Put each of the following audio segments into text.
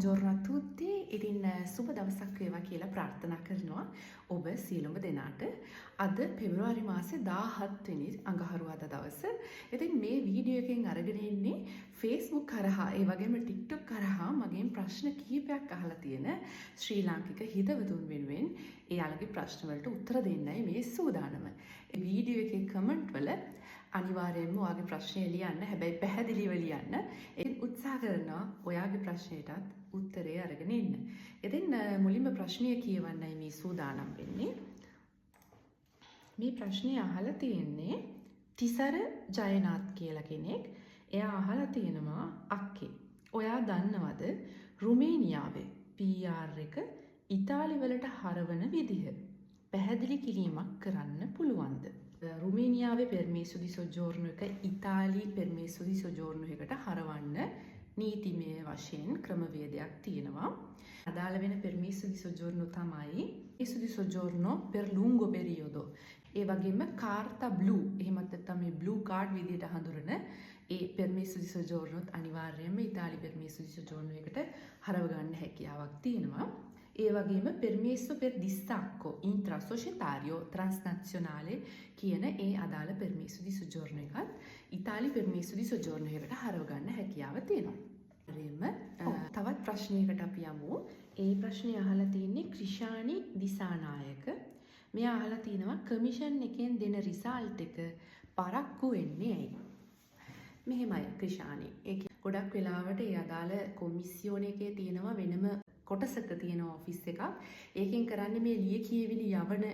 Buongiorno a tutti. ඉතින් සුබ දවසක් වේවා කියලා ප්‍රාර්ථනා කරනවා ඔබ සියලුම දෙනාට. අද පෙබරවාරි මාසේ 17 වෙනි අඟහරුවාදා දවස. ඉතින් මේ වීඩියෝ එකෙන් අරගෙන ඉන්නේ Facebook කරහා ඒ වගේම TikTok කරහා මගෙන් ප්‍රශ්න කිහිපයක් අහලා තියෙන ශ්‍රී ලාංකික හිතවතුන් වෙනුවෙන් එයාලගේ ප්‍රශ්න වලට උත්තර දෙන්නයි මේ සූදානම. මේ වීඩියෝ එකේ කමෙන්ට් වල අනිවාර්යයෙන්ම ඔයාගේ ප්‍රශ්නය ලියන්න. හැබැයි පැහැදිලිව ලියන්න. ඒත් උත්සාහ කරනවා ඔයාගේ ප්‍රශ්නයටත් උත්තරේ අරගෙන ඉන්න. ඉතින් මුලින්ම ප්‍රශ්නය කියවන්නයි මේ සූදානම් වෙන්නේ. මේ ප්‍රශ්නේ අහලා තියෙන්නේ තිසර ජයනාත් කියලා කෙනෙක්. එයා අහලා තියෙනවා අක්කේ ඔයා දන්නවද රුමේනියාවේ PR එක ඉතාලි වලට හරවන විදිහ පැහැදිලි කිරීමක් කරන්න පුළුවන්ද? රුමේනියාවේ permesso di soggiorno එක ඉතාලි permesso di soggiorno එකට හරවන්න නීතිමය වශයෙන් ක්‍රමවේදයක් තියෙනවා. අදාළ වෙන permesso di soggiorno තමයි permesso di soggiorno per lungo periodo. ඒ වගේම කාර්තා බ්ලූ එහෙමත් නැත්නම් මේ බ්ලූ කාඩ් විදිහට හඳුනන ඒ permesso di soggiorno අනිවාර්යයෙන්ම ඉතාලි permesso di soggiorno එකට හරව ගන්න හැකියාවක් තියෙනවා. ඒ වගේම permesso per distacco intrasocietario transnazionale කියන ඒ අදාළ permesso di soggiorno එකත් ඉතාලි permesso di soggiorno එකට හරව ගන්න හැකියාව තියෙනවා. තවත් ප්‍රශ්නයකට අපි යමු. ඒ ප්‍රශ්නේ අහලා තියෙන්නේ ක්‍රිෂානි දිසානායක. මෙයා අහලා තිනවා කමිෂන් එකෙන් දෙන රිසල්ට් එක පරක්කු වෙන්නේ ඇයි? මෙහෙමයි ක්‍රිෂානි. ඒක ගොඩක් වෙලාවට ඒ අදාළ කොමිසියෝන එකේ තියෙනවා වෙනම කොටසක තියෙන ඔෆිස් එකක්. ඒකෙන් කරන්නේ මේ ලියකියවිලි යවන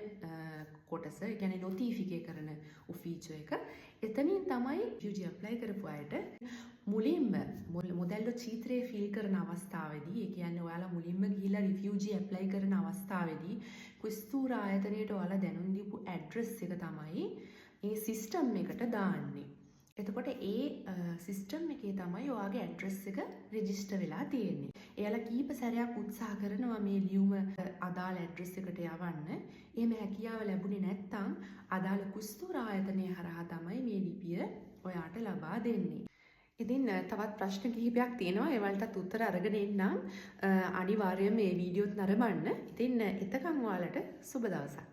කොටස, ඒ කියන්නේ නොටිෆිකේ කරන ෆීචර් එක. එතනින් තමයි refugee apply කරපු අයට මුලින්ම මොඩෙල්ලෝ චීත්‍රයේ ෆිල් කරන අවස්ථාවේදී, ඒ කියන්නේ ඔයාලා මුලින්ම ගිහිලා refugee apply කරන අවස්ථාවේදී කුස්තුර ආයතනයේට ඔයාලා දැනුම් දීපු ඇඩ්‍රස් එක තමයි මේ සිස්ටම් එකට දාන්නේ. එතකොට ඒ සිස්ටම් එකේ තමයි ඔයාගේ ඇඩ්‍රස් එක රෙජිස්ටර් වෙලා තියෙන්නේ. එයාලා කීප සැරයක් උත්සාහ කරනවා මේ ලියුම අදාළ ඇඩ්‍රස් එකට යවන්න. එහෙම හැකියාව ලැබුණේ නැත්නම් අදාළ කුස්තුර ආයතනය හරහා තමයි මේ ලිපිය ඔයාට ලබා දෙන්නේ. ඉතින් තවත් ප්‍රශ්න කිහිපයක් තියෙනවා. ඒවලටත් උත්තර අරගෙන එන්නම්. අනිවාර්යයෙන්ම මේ වීඩියෝත් නරඹන්න. ඉතින් එතකන් ඔයාලට සුබ දවසක්.